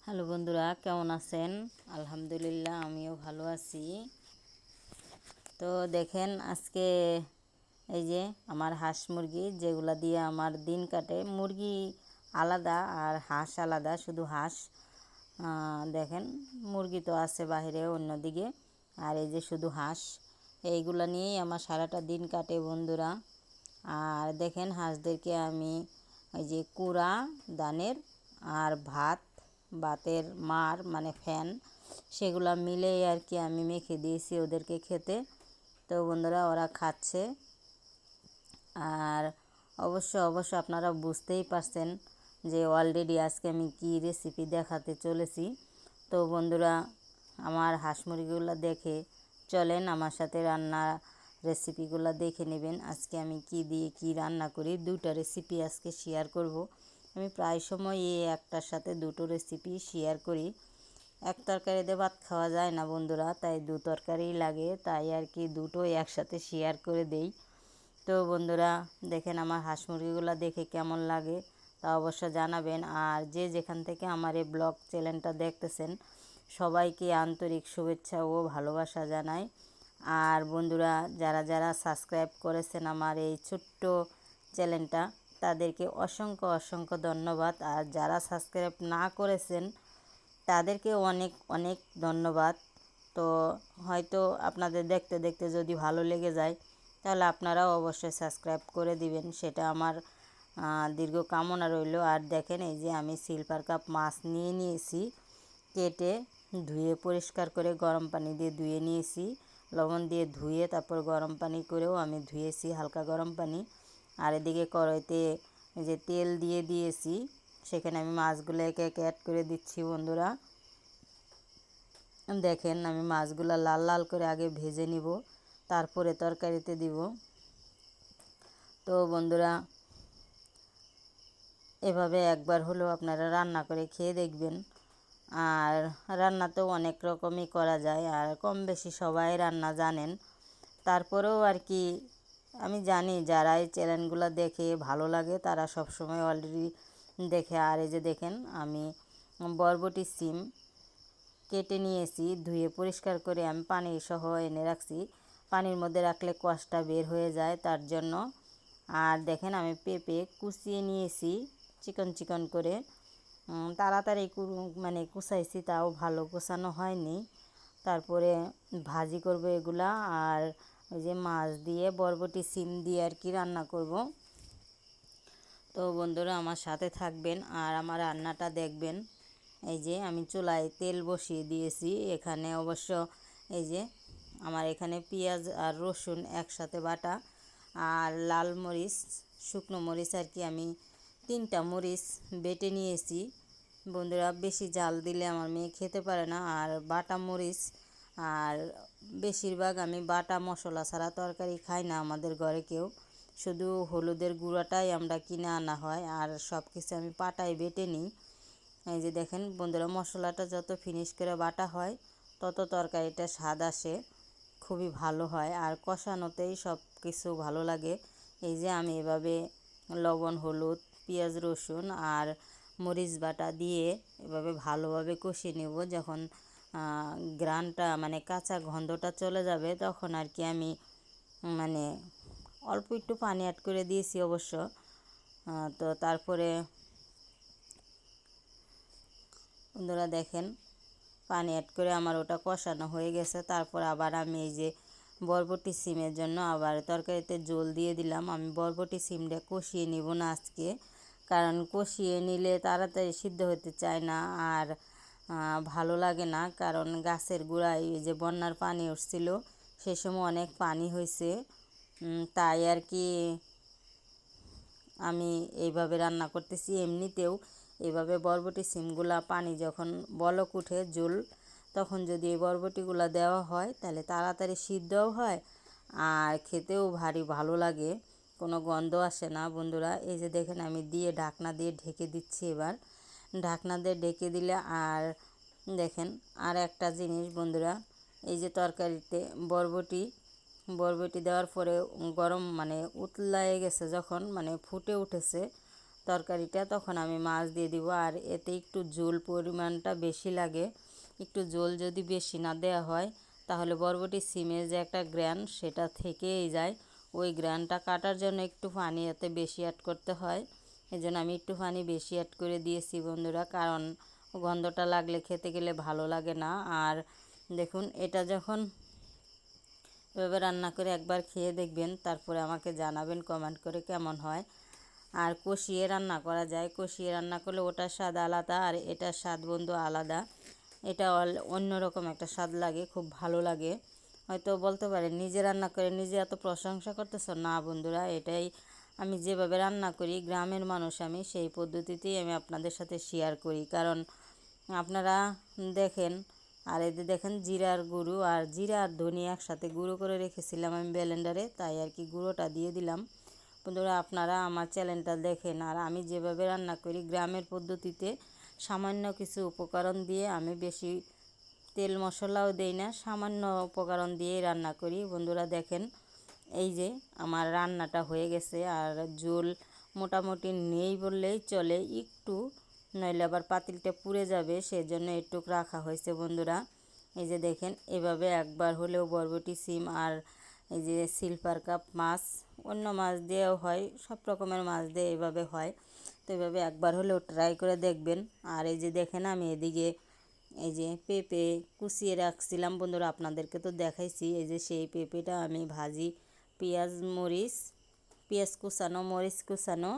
Hello বন্ধুরা, কেমন আছেন? আলহামদুলিল্লাহ, আমিও ভালো আছি। তো দেখেন, আজকে এই যে আমার হাঁস মুরগি যেগুলা দিয়ে আমার দিন কাটে, মুরগি আলাদা আর হাঁস আলাদা, শুধু হাঁস। দেখেন, মুরগি তো আছে বাইরে অন্যদিকে, আর এই যে শুধু হাঁস। এইগুলা নিয়েই আমার সারাটা দিন কাটে বন্ধুরা। আর দেখেন, হাঁসদেরকে আমি ওই যে কুড়া দানের আর ভাতের মার মানে ফ্যান, সেগুলো মিলেই আর কি আমি মেখে দিয়েছি ওদেরকে খেতে। তো বন্ধুরা, ওরা খাচ্ছে। আর অবশ্য আপনারা বুঝতেই পারছেন যে অলরেডি আজকে আমি কি রেসিপি দেখাতে চলেছি। তো বন্ধুরা, আমার হাঁস মুরগিগুলো দেখে চলেন আমার সাথে রান্না রেসিপিগুলো দেখে নেবেন। আজকে আমি কি দিয়ে কি রান্না করি, দুটো রেসিপি আজকে শেয়ার করব। আমি প্রায় সময় এই একটার সাথে দুটো রেসিপি শেয়ার করি। এক তরকারিতে ভাত খাওয়া যায় না বন্ধুরা, তাই দু তরকারি লাগে, তাই আর কি দুটোই একসাথে শেয়ার করে দেই। তো বন্ধুরা, দেখেন আমার হাঁস মুরগিগুলো দেখে কেমন লাগে তা অবশ্য জানাবেন। আর যে যেখান থেকে আমার এই ব্লগ চ্যানেলটা দেখতেছেন, সবাইকে আন্তরিক শুভেচ্ছা ও ভালোবাসা জানাই। আর বন্ধুরা, যারা যারা সাবস্ক্রাইব করেছেন আমার এই ছোট্ট চ্যানেলটা, তাদেরকে অসংখ্য ধন্যবাদ। আর যারা সাবস্ক্রাইব না করেছেন, তাদেরকে অনেক অনেক ধন্যবাদ। তো হয়তো আপনাদের দেখতে দেখতে যদি ভালো লেগে যায়, তাহলে আপনারাও অবশ্যই সাবস্ক্রাইব করে দিবেন, সেটা আমার দীর্ঘ কামনা রইল। আর দেখেন, এই যে আমি সিলভার কাপ মাছ নিয়ে নিয়েছি, কেটে ধুয়ে পরিষ্কার করে গরম পানি দিয়ে ধুয়ে নিয়েছি, লবণ দিয়ে ধুয়ে তারপর গরম পানি করেও আমি ধুয়েছি, হালকা গরম পানি। আর এদিকে কড়াইতে যে তেল দিয়ে দিয়েছি, সেখানে আমি মাছগুলো একে একে অ্যাড করে দিচ্ছি বন্ধুরা। দেখেন, আমি মাছগুলো লাল লাল করে আগে ভেজে নিব, তারপরে তরকারিতে দিব। তো বন্ধুরা, এভাবে একবার হলেও আপনারা রান্না করে খেয়ে দেখবেন। আর রান্না তো অনেক রকমই করা যায়, আর কম বেশি সবাই রান্না জানেন। তারপরেও আর কি, আমি জানি যারা এই চ্যানেলগুলো দেখে ভালো লাগে তারা সব সময় অলরেডি দেখে। আর এই যে দেখেন, আমি বরবটি সিম কেটে নিয়েছি, ধুয়ে পরিষ্কার করে আমি পানি সহ এনে রাখছি। পানির মধ্যে রাখলে কষটা বের হয়ে যায়, তার জন্য। আর দেখেন, আমি পেঁপে কুচিয়ে নিয়েছি চিকন চিকন করে। তাড়াতাড়ি মানে কুচাইছি, তাও ভালো কুচানো হয়নি। তারপরে ভাজি করব এগুলা। আর ওই যে মাছ দিয়ে বরবটি সিম দিয়ে আর কি রান্না করব। তো বন্ধুরা, আমার সাথে থাকবেন আর আমার রান্নাটা দেখবেন। এই যে আমি চুলায় তেল বসিয়ে দিয়েছি, এখানে অবশ্য এই যে আমার এখানে পেঁয়াজ আর রসুন একসাথে বাটা, আর লাল মরিচ, শুকনো মরিচ আর কি আমি 3টা মরিচ বেটে নিয়েছি বন্ধুরা। বেশি ঝাল দিলে আমার মেয়ে খেতে পারে না। আর বাটা মরিচ, আর বেশিরভাগ আমি বাটা মশলা ছাড়া তরকারি খাই না আমাদের ঘরে কেউ, শুধু হলুদের গুঁড়াটাই আমরা কিনে আনা হয়, আর সব কিছু আমি পাটায় বেটে নিই। এই যে দেখেন বন্ধুরা, মশলাটা যত ফিনিশ করে বাটা হয়, তত তরকারিটা স্বাদ আসে, খুবই ভালো হয়, আর কষানোতেই সব কিছু ভালো লাগে। এই যে আমি এভাবে লবণ, হলুদ, পেঁয়াজ, রসুন আর মরিচ বাটা দিয়ে এভাবে ভালোভাবে কষিয়ে নেব। যখন গ্রানটা মানে কাঁচা গন্ধটা চলে যাবে, তখন আর কি আমি মানে অল্প একটু পানি অ্যাড করে দিয়েছি অবশ্য। তো তারপরে বন্ধুরা দেখেন, পানি অ্যাড করে আমার ওটা কষানো হয়ে গেছে। তারপর আবার আমি এই যে বরবটি সিমের জন্য আবার তরকারিতে জল দিয়ে দিলাম। আমি বরবটি সিমটা কষিয়ে নিব না আজকে, কারণ কষিয়ে নিলে তাড়াতাড়ি সিদ্ধ হতে চায় না, আর ভালো লাগে না। কারণ গাছের গোড়ায় এই যে বন্যার পানি উঠছিল, সে সময় অনেক পানি হয়েছে, তাই আর কি আমি এইভাবে রান্না করতেছি। এমনিতেও এভাবে বরবটি সিমগুলা পানি যখন বলক উঠে জল, তখন যদি এই বরবটিগুলো দেওয়া হয়, তাহলে তাড়াতাড়ি সিদ্ধও হয়, আর খেতেও ভারী ভালো লাগে, কোনো গন্ধ আসে না বন্ধুরা। এই যে দেখেন, আমি দিয়ে ঢাকনা দিয়ে ঢেকে দিচ্ছি এবার। ঢাকনা দিয়ে ঢেকে দিলে, আর দেখেন আর একটা জিনিস বন্ধুরা, এই যে তরকারিতে বরবটি দেওয়ার পরে গরম মানে উতলায় গেছে, যখন মানে ফুটে উঠেছে, তরকারিটা, তখন আমি মাছ দিয়ে দিব। আর এতে একটু ঝোল পরিমাণটা বেশি লাগে। একটু ঝোল যদি বেশি না দেওয়া হয় তাহলে বরবটি সিমের যে একটা গ্রান সেটা থেকেই যায়। ওই গ্রানটা কাটার জন্য একটু পানি এতে বেশি অ্যাড করতে হয়। এই জন্য আমি একটু পানি বেশি অ্যাড করে দিয়েছি বন্ধুরা, কারণ গন্ধটা লাগলে খেতে গেলে ভালো লাগে না। আর দেখুন, এটা যখন এভাবে রান্না করে একবার খেয়ে দেখবেন, তারপরে আমাকে জানাবেন কমেন্ট করে কেমন হয়। আর কষিয়ে রান্না করা যায়, কষিয়ে রান্না করলে ওটার স্বাদ আলাদা আর এটার স্বাদ বন্ধু আলাদা। এটা অন্যরকম একটা স্বাদ লাগে, খুব ভালো লাগে। হয়তো বলতে পারেন নিজে রান্না করে নিজে এত প্রশংসা করতেছ, না বন্ধুরা, এটাই আমি যেভাবে রান্না করি, গ্রামের মানুষ আমি, সেই পদ্ধতিতেই আমি আপনাদের সাথে শেয়ার করি। কারণ আপনারা দেখেন, আর এতে দেখেন জিরার গুঁড়ো আর জিরা আর ধনিয়া একসাথে গুঁড়ো করে রেখেছিলাম আমি ব্লেন্ডারে, তাই আর কি গুঁড়োটা দিয়ে দিলাম। বন্ধুরা, আপনারা আমার চ্যানেলটা দেখেন, আর আমি যেভাবে রান্না করি গ্রামের পদ্ধতিতে, সামান্য কিছু উপকরণ দিয়ে, আমি বেশি তেল মশলাও দেই না, সামান্য উপকরণ দিয়েই রান্না করি। বন্ধুরা দেখেন, এই যে আমার রান্নাটা হয়ে গেছে, আর ঝোল মোটামুটি নেই বললেই চলে, একটু, নইলে আবার পাতিলটা পুড়ে যাবে, সেজন্য একটু রাখা হয়েছে বন্ধুরা। এই যে দেখেন, এভাবে একবার হলেও বরবটি সিম আর এই যে সিলভার কাপ মাছ, অন্য মাছ দিয়েও হয়, সব রকমের মাছ দিয়ে এভাবে হয়। তো এভাবে একবার হলেও ট্রাই করে দেখবেন। আর এই যে দেখেন, আমি এদিকে এই যে পেঁপে কুচিয়ে রাখছিলাম বন্ধুরা, আপনাদেরকে তো দেখাইছি। এই যে সেই পেঁপেটা আমি ভাজি, পেঁয়াজ কুচানো, মরিচ কুচানো,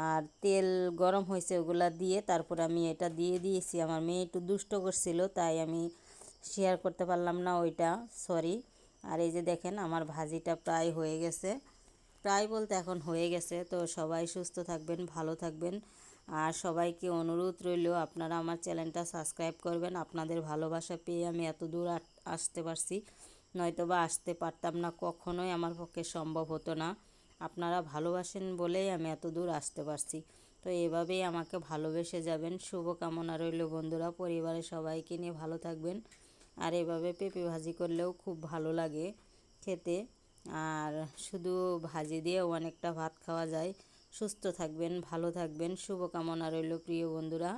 আর তেল গরম হয়েছে ওগুলা দিয়ে, তারপর আমি এটা দিয়ে দিয়েছি। আমার মেয়ে একটু দুষ্ট করছিল, তাই আমি শেয়ার করতে পারলাম না ওইটা, সরি। আর এই যে দেখেন, আমার ভাজিটা প্রায় হয়ে গেছে, প্রায় বলতে এখন হয়ে গেছে। তো সবাই সুস্থ থাকবেন, ভালো থাকবেন। আর সবাইকে অনুরোধ রইল, আপনারা আমার চ্যানেলটা সাবস্ক্রাইব করবেন। আপনাদের ভালোবাসা পেয়ে আমি এত দূর আসতে পারছি, নয়তো বা আসতে পারতাম না, কখনোই আমার পক্ষে সম্ভব হতো না। আপনারা ভালোবাসেন বলেই আমি এত দূর আসতে পারছি। তো এভাবেই আমাকে ভালোবেসে যাবেন। শুভকামনা রইল বন্ধুরা, পরিবারের সবাইকে নিয়ে ভালো থাকবেন। আর এভাবে পেঁপে ভাজি করলেও খুব ভালো লাগে খেতে। আর শুধু ভাজি দিয়েও অনেকটা ভাত খাওয়া যায়। সুস্থ থাকবেন, ভালো থাকবেন, শুভকামনা রইল প্রিয় বন্ধুরা।